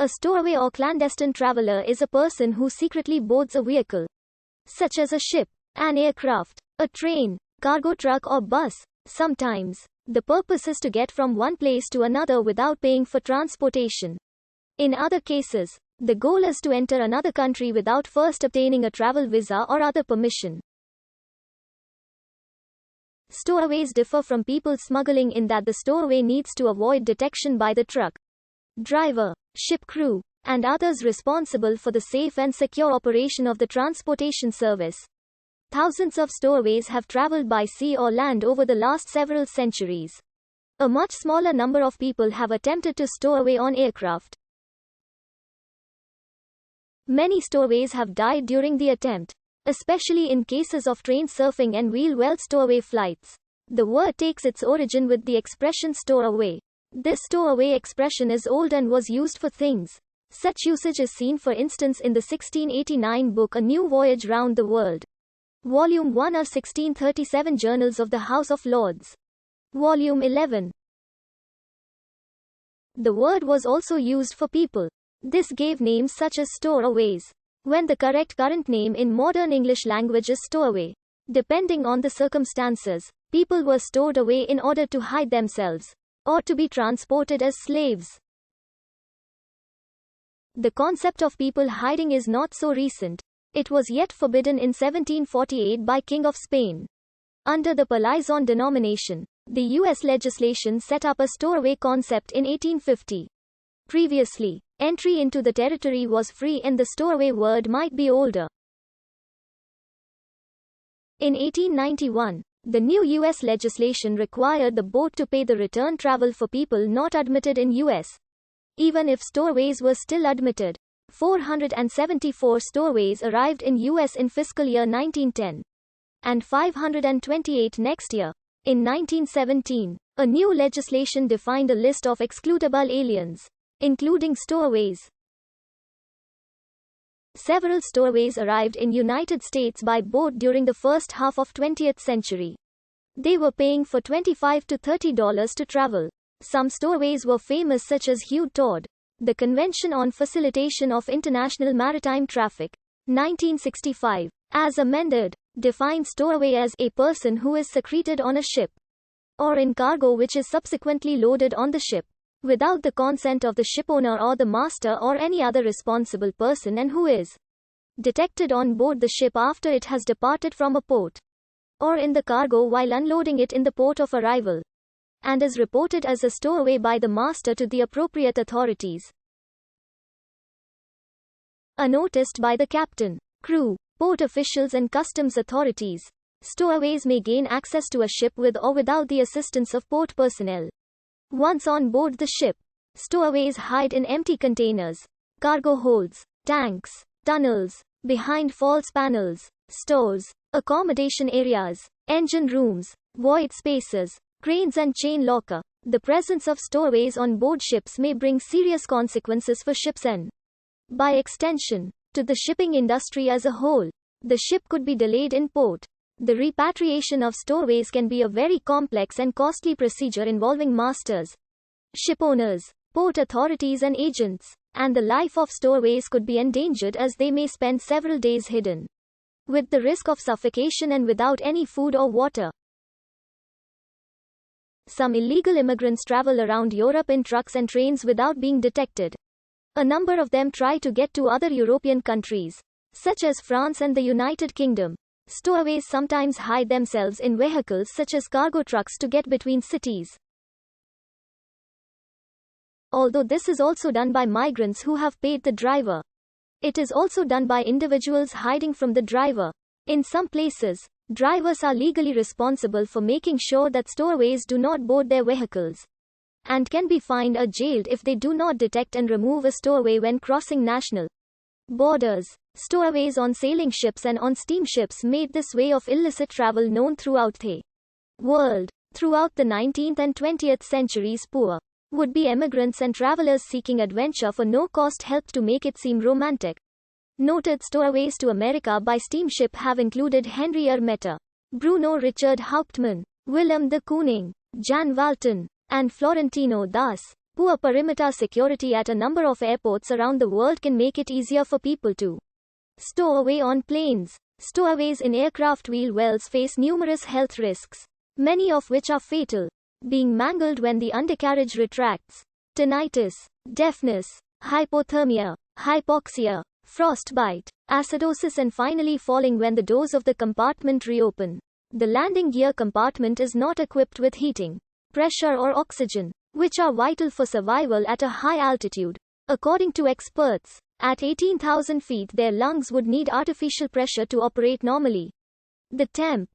A stowaway or clandestine traveler is a person who secretly boards a vehicle, such as a ship, an aircraft, a train, cargo truck or bus. Sometimes, the purpose is to get from one place to another without paying for transportation. In other cases, the goal is to enter another country without first obtaining a travel visa or other permission. Stowaways differ from people smuggling in that the stowaway needs to avoid detection by the truck driver, ship crew, and others responsible for the safe and secure operation of the transportation service. Thousands of stowaways have traveled by sea or land over the last several centuries. A much smaller number of people have attempted to stow away on aircraft. Many stowaways have died during the attempt, especially in cases of train surfing and wheel-well stowaway flights. The word takes its origin with the expression stow away. This stow away expression is old and was used for things. Such usage is seen for instance in the 1689 book A New Voyage Round the World. Volume 1 or 1637 Journals of the House of Lords. Volume 11. The word was also used for people. This gave names such as stowaways, when the correct current name in modern English language is stowaway. Depending on the circumstances, people were stowed away in order to hide themselves, or to be transported as slaves. The concept of people hiding is not so recent. It was yet forbidden in 1748 by King of Spain. Under the Palazon denomination, the U.S. legislation set up a stowaway concept in 1850. Previously, entry into the territory was free and the stowaway word might be older. In 1891, the new U.S. legislation required the boat to pay the return travel for people not admitted in U.S. Even if stowaways were still admitted. 474 stowaways arrived in U.S. in fiscal year 1910, and 528 next year. In 1917, a new legislation defined a list of excludable aliens, including stowaways. Several stowaways arrived in United States by boat during the first half of 20th century. They were paying for $25 to $30 to travel. Some stowaways were famous such as Hugh Todd. The Convention on Facilitation of International Maritime Traffic, 1965, as amended, defines stowaway as a person who is secreted on a ship or in cargo which is subsequently loaded on the ship without the consent of the shipowner or the master or any other responsible person, and who is detected on board the ship after it has departed from a port or in the cargo while unloading it in the port of arrival, and is reported as a stowaway by the master to the appropriate authorities. Unnoticed by the captain, crew, port officials and customs authorities, stowaways may gain access to a ship with or without the assistance of port personnel. Once on board the ship, stowaways hide in empty containers, cargo holds, tanks, tunnels, behind false panels, stores, accommodation areas, engine rooms, void spaces, cranes and chain locker. The presence of stowaways on board ships may bring serious consequences for ships and, by extension, to the shipping industry as a whole. The ship could be delayed in port. The repatriation of stowaways can be a very complex and costly procedure involving masters, shipowners, port authorities and agents, and the life of stowaways could be endangered as they may spend several days hidden, with the risk of suffocation and without any food or water. Some illegal immigrants travel around Europe in trucks and trains without being detected. A number of them try to get to other European countries, such as France and the United Kingdom. Stowaways sometimes hide themselves in vehicles such as cargo trucks to get between cities. Although this is also done by migrants who have paid the driver, it is also done by individuals hiding from the driver. In some places, drivers are legally responsible for making sure that stowaways do not board their vehicles, and can be fined or jailed if they do not detect and remove a stowaway when crossing national borders. Stowaways on sailing ships and on steamships made this way of illicit travel known throughout the world. Throughout the 19th and 20th centuries, poor would-be immigrants and travelers seeking adventure for no-cost helped to make it seem romantic. Noted stowaways to America by steamship have included Henry Ermetta, Bruno Richard Hauptmann, Willem de Kooning, Jan Walton, and Florentino Das. Poor perimeter security at a number of airports around the world can make it easier for people to stow away on planes. Stowaways in aircraft wheel wells face numerous health risks, many of which are fatal. Being mangled when the undercarriage retracts, tinnitus, deafness, hypothermia, hypoxia, frostbite, acidosis, and finally falling when the doors of the compartment reopen. The landing gear compartment is not equipped with heating, pressure, or oxygen, which are vital for survival at a high altitude. According to experts, at 18,000 feet their lungs would need artificial pressure to operate normally. The temp